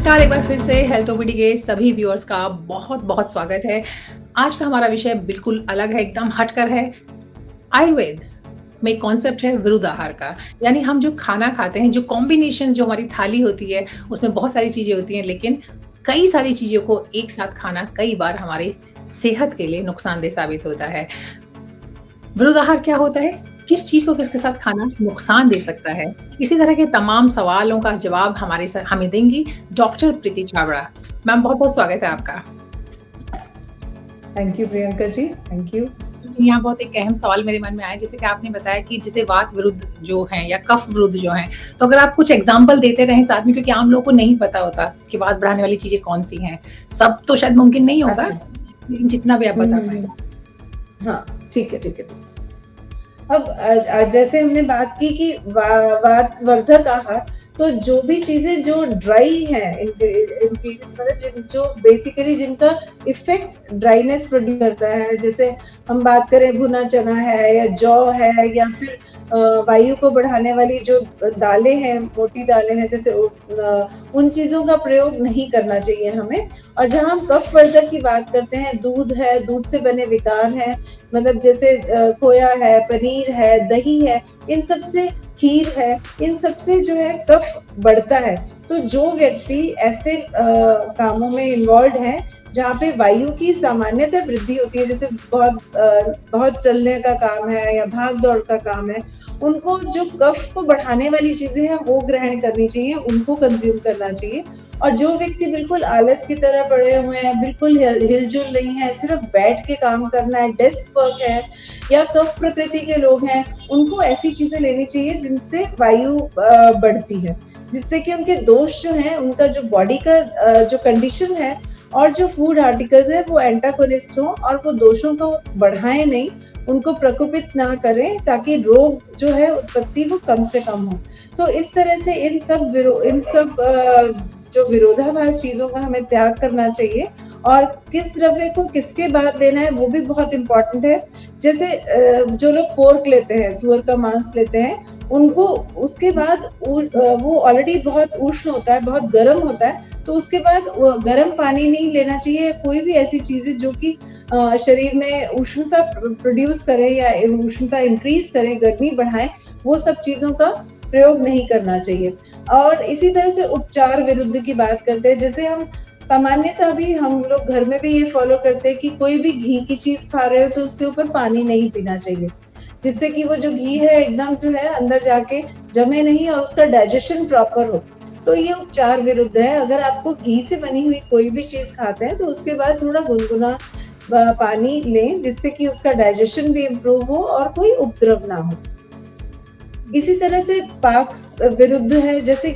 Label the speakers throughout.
Speaker 1: नमस्कार, एक बार फिर से हेल्थ ओपीडी के सभी व्यूअर्स का बहुत-बहुत स्वागत है। आज का हमारा विषय बिल्कुल अलग है, एकदम हटकर है। आयुर्वेद में एक कॉन्सेप्ट है विरुद्ध आहार का, यानी हम जो खाना खाते हैं, जो कॉम्बिनेशंस जो हमारी थाली होती है, उसमें बहुत सारी चीज़ें होती हैं, लेकिन कई सारी चीज़ों को एक साथ खाना कई बार हमारी सेहत के लिए नुकसानदेह साबित होता है। विरुद्ध आहार क्या होता है? किस चीज़ को किसके साथ खाना नुकसान दे सकता है? इसी तरह के तमाम सवालों का जवाब हमें देंगी डॉक्टर प्रीति छाबड़ा। मैम बहुत-बहुत स्वागत है आपका।
Speaker 2: Thank you Priyanka ji, thank you.
Speaker 1: यहाँ बहुत एक अहम सवाल मेरे मन में आया, जैसे कि आपने बताया कि जैसे वात विरुद्ध जो हैं या कफ विरुद्ध जो हैं, तो अगर आप कुछ एग्ज़ाम्पल देते रहें साथ में, क्योंकि आम लोगों को नहीं पता होता कि वात बढ़ाने वाली चीज़ें कौन-सी हैं। सब तो शायद मुमकिन नहीं होगा, लेकिन जितना भी आप
Speaker 2: हुँ,
Speaker 1: बता
Speaker 2: हुँ,
Speaker 1: पाएँ।
Speaker 2: हुँ। हाँ, ठीक है, ठीक है। अब जैसे हमने बात की कि वातवर्धक आहार, तो जो भी चीज़ें जो ड्राई हैं इंग्रीडिएंट्स मतलब जो बेसिकली जिनका इफ़ेक्ट ड्राइनेस प्रोड्यूस करता है, जैसे हम बात करें भुना चना है या जौ है या फिर वायु को बढ़ाने वाली जो दालें हैं, मोटी दालें हैं, जैसे उन चीज़ों का प्रयोग नहीं करना चाहिए हमें। और जहाँ हम कफवर्धक की बात करते हैं, दूध है, दूध से बने विकार हैं, मतलब जैसे खोया है, पनीर है, दही है, इन सब से खीर है, इन सब से जो है कफ बढ़ता है। तो जो व्यक्ति ऐसे कामों में इन्वॉल्व्ड हैं, जहाँ पे वायु की सामान्यतः वृद्धि होती है, जैसे बहुत चलने का काम है या भाग-दौड़ का काम है, उनको जो कफ को बढ़ाने वाली चीज़ें हैं, वो ग्रहण करनी चाहिए, उनको कंज़्यूम करना चाहिए। और जो व्यक्ति बिल्कुल आलस की तरह पड़े हुए हैं, बिल्कुल हिल-जुल नहीं है, सिर्फ़ बैठ के काम करना है, डेस्क वर्क है या कफ प्रकृति के लोग हैं, उनको ऐसी चीज़ें लेनी चाहिए जिनसे वायु बढ़ती है। जिससे कि उनके दोष जो हैं, उनका जो बॉडी का जो कंडीशन है और जो फूड आर्टिकल्स हैं, वो एंटागोनिस्ट हों और वो दोषों को बढ़ाएँ नहीं, उनको प्रकोपित ना करें, ताकि रोग जो है उत्पत्ति वो कम से कम हो। तो इस तरह से इन सब जो विरोधाभास चीज़ों का हमें त्याग करना चाहिए और किस द्रव्य को किसके बाद लेना है, वो भी बहुत इम्पोर्टेंट है। जैसे जो लोग पोर्क लेते हैं, सूअर का मांस लेते हैं, उनको उसके बाद वो ऑलरेडी बहुत उष्ण होता है, बहुत गर्म होता है, तो उसके बाद गर्म पानी नहीं लेना चाहिए। कोई भी ऐसी चीज़ें जो कि शरीर में उष्णता प्रोड्यूस करे या उष्णता इंक्रीज़ करे, गर्मी बढ़ाए, वो सब चीज़ों का प्रयोग नहीं करना चाहिए। और इसी तरह से उपचार विरुद्ध की बात करते हैं, जैसे हम सामान्यतः भी हम लोग घर में भी ये फ़ॉलो करते हैं कि कोई भी घी की चीज़ खा रहे हो तो उसके ऊपर पानी नहीं पीना चाहिए। जिससे कि वो जो घी है एकदम जो है अंदर जाके जमे नहीं और उसका डाइजेशन प्रॉपर हो। तो ये उपचार विरुद्ध है। अगर आपको घी से बनी हुई कोई भी चीज़ खाते हैं तो उसके बाद थोड़ा गुनगुना पानी लें, जिससे कि उसका डाइजेशन भी इम्प्रूव हो और कोई उपद्रव ना हो। इसी तरह से पाक विरुद्ध है, जैसे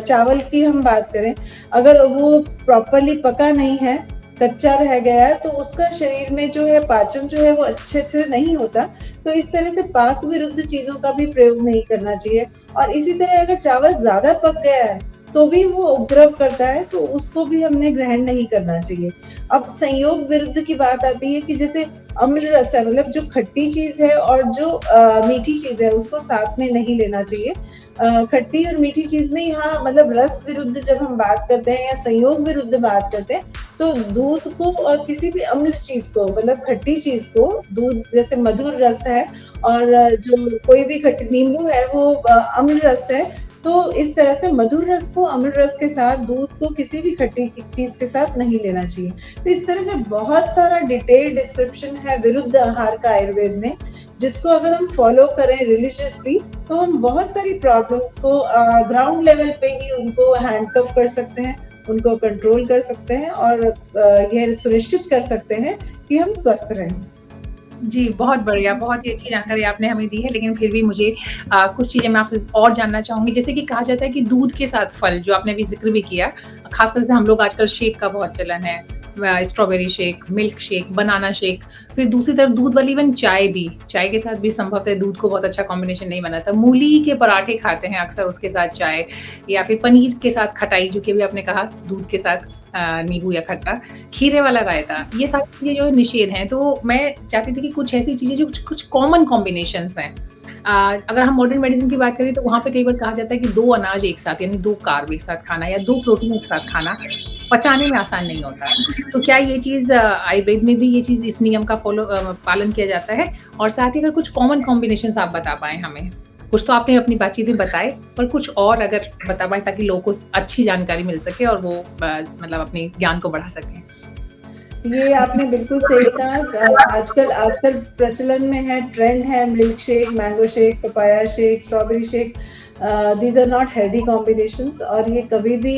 Speaker 2: चावल की हम बात करें, अगर वो प्रॉपर्ली पका नहीं है, कच्चा रह गया है, तो उसका शरीर में जो है पाचन जो है वो अच्छे से नहीं होता। तो इस तरह से पाक विरुद्ध चीज़ों का भी प्रयोग नहीं करना चाहिए। और इसी तरह अगर चावल ज़्यादा पक गया है, तो भी वो उपद्रव करता है, तो उसको भी हमने ग्रहण नहीं करना चाहिए। अब संयोग विरुद्ध की बात आती है कि जैसे अम्ल रस है, मतलब जो खट्टी चीज़ है और जो मीठी चीज़ है, उसको साथ में नहीं लेना चाहिए। खट्टी और मीठी चीज़ में यहाँ मतलब रस विरुद्ध जब हम बात करते हैं या संयोग विरुद्ध बात करते हैं, तो दूध को और किसी भी अम्ल चीज़ को, मतलब खट्टी चीज़ को, दूध जैसे मधुर रस है और जो कोई भी नींबू है वो अम्ल रस है, तो इस तरह से मधुर रस को अम्ल रस के साथ, दूध को किसी भी खट्टी चीज़ के साथ नहीं लेना चाहिए। तो इस तरह से बहुत सारा डिटेल्ड डिस्क्रिप्शन है विरुद्ध आहार का आयुर्वेद में, जिसको अगर हम फॉलो करें रिलिजियसली, तो हम बहुत सारी प्रॉब्लम्स को ग्राउंड लेवल पे ही उनको हैंडकफ कर सकते हैं, उनको कंट्रोल कर सकते हैं और यह सुनिश्चित कर सकते हैं कि हम स्वस्थ रहें।
Speaker 1: जी, बहुत बढ़िया, बहुत ही अच्छी जानकारी आपने हमें दी है, लेकिन फिर भी मुझे कुछ चीज़ें मैं आपसे और जानना चाहूँगी। जैसे कि कहा जाता है कि दूध के साथ फल, जो आपने अभी ज़िक्र भी किया, ख़ासकर से हम लोग आजकल शेक का बहुत चलन है। Strawberry shake, milk shake, banana shake, फिर दूसरी तरफ दूध वाली इवन चाय भी, चाय के साथ भी संभवतः दूध को बहुत अच्छा कॉम्बिनेशन नहीं बनाता। मूली के पराठे खाते हैं अक्सर उसके साथ चाय, या फिर पनीर के साथ खटाई, जो कि अभी आपने कहा दूध के साथ नींबू या खट्टा, खीरे वाला रायता, ये सारी चीज़ें जो है निषेध हैं। तो मैं चाहती थी कि कुछ ऐसी चीज़ें जो कुछ कॉमन कॉम्बिनेशंस हैं, अगर हम मॉडर्न मेडिसिन की बात करें तो वहाँ पे कई बार कहा जाता है कि 2 अनाज एक साथ यानी 2 कार्ब एक साथ खाना या 2 प्रोटीन एक साथ खाना पचाने में आसान नहीं होता। तो क्या ये चीज़ आयुर्वेद में भी ये चीज़ इस नियम का पालन किया जाता है? और साथ ही अगर कुछ कॉमन कॉम्बिनेशंस आप बता पाएँ हमें? कुछ तो आपने अपनी बातचीत में बताए, पर कुछ और अगर बता पाएँ ताकि लोगों को अच्छी जानकारी मिल सके और वो मतलब अपने ज्ञान को बढ़ा सकें।
Speaker 2: ये आपने बिल्कुल सही कहा। आजकल आजकल प्रचलन में है, ट्रेंड है milk shake, mango shake, papaya shake, strawberry shake. These are not healthy combinations और ये कभी भी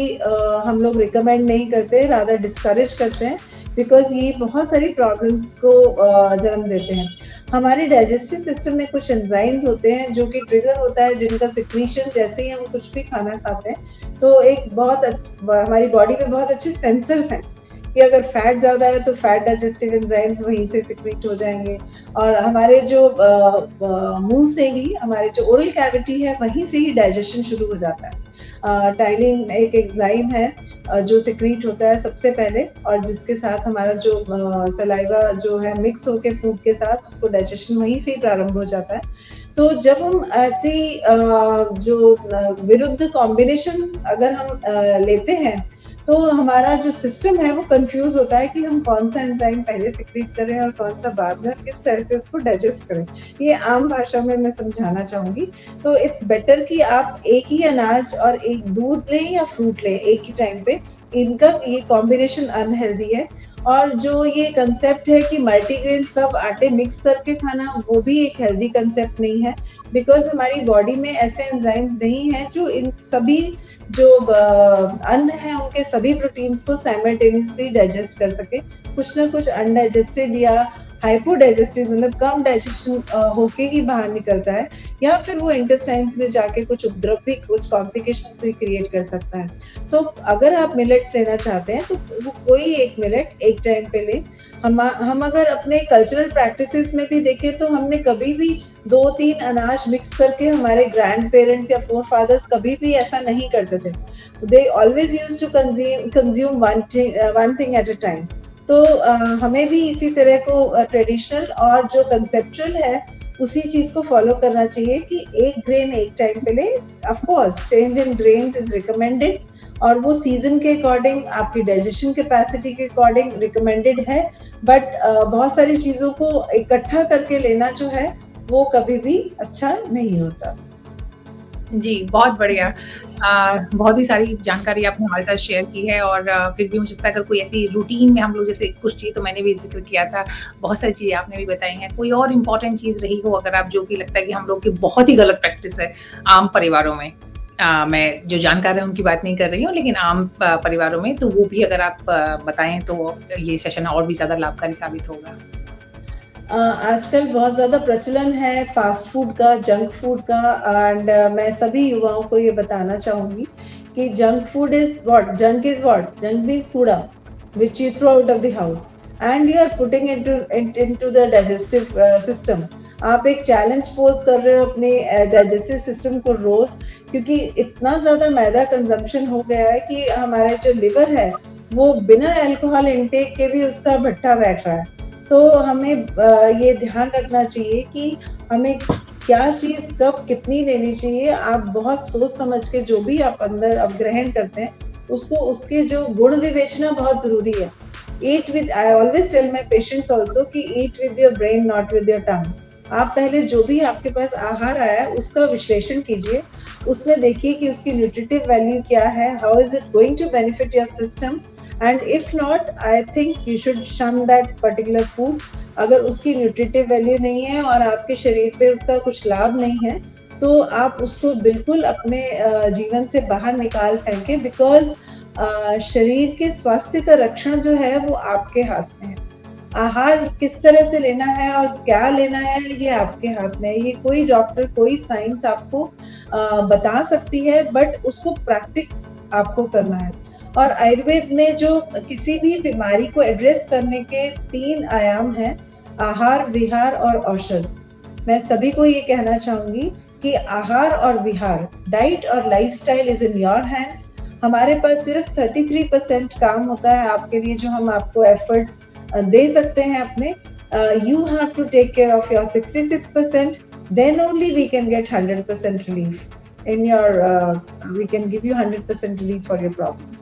Speaker 2: हम लोग रिकमेंड नहीं करते, रादर डिस्करेज करते हैं बिकॉज़ ये बहुत सारी प्रॉब्लम्स को जन्म देते हैं। हमारे डाइजेस्टिव सिस्टम में कुछ एंजाइम्स होते हैं जो कि ट्रिगर होता है, जिनका सिक्रीशन जैसे ही हम कुछ भी खाना खाते हैं, तो एक बहुत हमारी बॉडी में बहुत अच्छे सेंसर्स हैं कि अगर फैट ज़्यादा है तो फैट डाइजेस्टिव एंजाइम्स वहीं से सिक्रीट हो जाएँगे और हमारे जो मुँह से ही हमारे जो ओरल कैविटी है वहीं से ही डाइजेशन शुरू हो जाता है। टाइलिन एक एंजाइम है जो सिक्रीट होता है सबसे पहले और जिसके साथ हमारा जो सलाइवा जो है मिक्स होके फूड के साथ उसको डाइजेशन वहीं से ही प्रारंभ हो जाता है। तो जब हम ऐसी जो विरुद्ध कॉम्बिनेशंस अगर हम लेते हैं तो हमारा जो सिस्टम है वो कंफ्यूज होता है कि हम कौन सा एंजाइम पहले सिक्रीट करें और कौन सा बाद में और किस तरह से उसको डाइजेस्ट करें। ये आम भाषा में मैं समझाना चाहूँगी। तो इट्स बेटर कि आप एक ही अनाज और एक दूध लें या फ्रूट लें एक ही टाइम पे। इनका ये कॉम्बिनेशन अनहेल्दी है और जो ये कांसेप्ट है कि मल्टीग्रेन सब आटे मिक्स करके खाना वो भी एक हेल्दी कांसेप्ट नहीं है बिकॉज़ हमारी बॉडी में ऐसे एंजाइम्स नहीं हैं जो इन सभी जो अन्न है उनके सभी प्रोटीन्स को साइमल्टेनियसली डाइजेस्ट कर सके। कुछ ना कुछ अनडाइजेस्टेड या हाइपोडाइजेस्टेड मतलब कम डाइजेशन होके ही बाहर निकलता है या फिर वो इंटेस्टाइन्स में जाके कुछ उपद्रव भी कुछ कॉम्प्लिकेशंस भी क्रिएट कर सकता है। तो अगर आप मिलेट्स लेना चाहते हैं तो वो कोई एक मिलेट एक टाइम पे लें। हम अगर अपने कल्चरल प्रैक्टिसेस में भी देखें तो हमने कभी भी 2-3 अनाज मिक्स करके हमारे ग्रैंड पेरेंट्स या फोरफादर्स कभी भी ऐसा नहीं करते थे। They always used to consume one thing at a time. तो हमें भी इसी तरह को ट्रेडिशनल और जो कंसेप्चुअल है, उसी चीज़ को फ़ॉलो करना चाहिए कि एक ग्रेन एक टाइम पे लें। Of course change in grains is recommended और वो सीज़न के अकॉर्डिंग आपकी डाइजेशन कैपेसिटी के अकॉर्डिंग रिकमेंडेड है। बट बहुत सारी चीज़ों को इकट्ठा करके लेना जो है, वो कभी भी अच्छा नहीं होता।
Speaker 1: जी, बहुत बढ़िया। बहुत ही सारी जानकारी आपने हमारे साथ शेयर की है और फिर भी मुझे लगता है अगर कोई ऐसी रूटीन में हम लोग जैसे कुछ चीज़ तो मैंने भी ज़िक्र किया था, बहुत सारी चीज़ें आपने भी बताई हैं। कोई और इम्पोर्टेंट चीज़ रही हो अगर आप जो कि लगता है कि हम लोग की बहुत ही गलत प्रैक्टिस है आम परिवारों में। मैं जो जानकार हैं उनकी बात नहीं कर रही हूँ लेकिन आम परिवारों में तो वो भी अगर आप बताएँ तो ये सेशन और भी ज़्यादा लाभकारी साबित होगा।
Speaker 2: आजकल बहुत ज़्यादा प्रचलन है फ़ास्ट फूड का, जंक फूड का एंड मैं सभी युवाओं को ये बताना चाहूँगी कि junk food is what? Junk is what? Junk means कूड़ा which you throw out of the house and you are putting into the digestive system. आप एक चैलेंज पोज़ कर रहे हो अपने डाइजेस्टिव सिस्टम को रोज़ क्योंकि इतना ज़्यादा मैदा कंज़म्पशन हो गया है कि हमारा जो लिवर है, वो बिना अल्कोहल इंटेक के भी उसका भट्ठा बैठ रहा है। तो हमें ये ध्यान रखना चाहिए कि हमें क्या चीज़ कब कितनी लेनी चाहिए। आप बहुत सोच समझ के जो भी आप अंदर अब ग्रहण करते हैं, उसको उसके जो गुण विवेचना बहुत ज़रूरी है। Eat with I always tell my patients also कि eat with your brain not with your tongue. आप पहले जो भी आपके पास आहार आया है, उसका विश्लेषण कीजिए। उसमें देखिए कि उसकी न्यूट्रिटिव वैल्यू क्या है, how is it going to benefit your system and if not I think you should shun that particular food. अगर उसकी न्यूट्रिटिव वैल्यू नहीं है और आपके शरीर पे उसका कुछ लाभ नहीं है, तो आप उसको बिल्कुल अपने जीवन से बाहर निकाल फेंकें बिकॉज़ शरीर के स्वास्थ्य का रक्षण जो है वो आपके हाथ में है। आहार किस तरह से लेना है और क्या लेना है ये आपके हाथ में है। ये कोई डॉक्टर, कोई साइंस आपको बता सकती है बट उसको प्रैक्टिस आपको करना है। और आयुर्वेद में जो किसी भी बीमारी को एड्रेस करने के 3 आयाम हैं, आहार, विहार और औषध। मैं सभी को ये कहना चाहूँगी कि आहार और विहार, डाइट और lifestyle is in your hands. हमारे पास सिर्फ 33% काम होता है आपके लिए जो हम आपको एफर्ट्स दे सकते हैं अपने। You have to take care of your 66%। then only we can get 100% relief in your, we can give you 100% relief for your problems.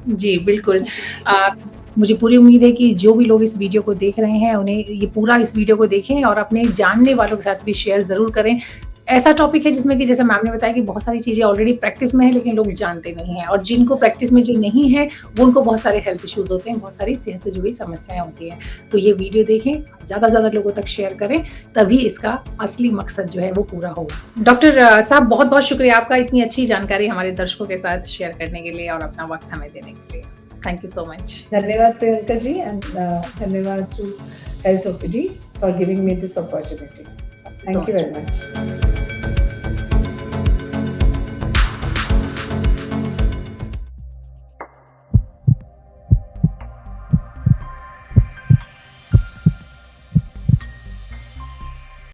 Speaker 1: जी, बिल्कुल। अ, मुझे पूरी उम्मीद है कि जो भी लोग इस वीडियो को देख रहे हैं, उन्हें ये पूरा इस वीडियो को देखें और अपने जानने वालों के साथ भी शेयर ज़रूर करें। ऐसा टॉपिक है जिसमें कि जैसे मैम ने बताया कि बहुत सारी चीज़ें ऑलरेडी प्रैक्टिस में है, लेकिन लोग जानते नहीं हैं और जिनको प्रैक्टिस में जो नहीं है, वो उनको बहुत सारे हेल्थ इश्यूज़ होते हैं, बहुत सारी सेहत से जुड़ी समस्याएँ होती हैं। तो ये वीडियो देखें, ज़्यादा से ज़्यादा लोगों तक शेयर करें, तभी इसका असली मकसद जो है वो पूरा होगा। डॉक्टर साहब बहुत-बहुत शुक्रिया आपका इतनी अच्छी जानकारी हमारे दर्शकों के साथ शेयर करने के लिए और अपना वक़्त हमें देने के लिए। Thank you so much.
Speaker 2: धन्यवाद प्रियंका जी, and धन्यवाद to Health OPD for giving me this opportunity. Thank you very much.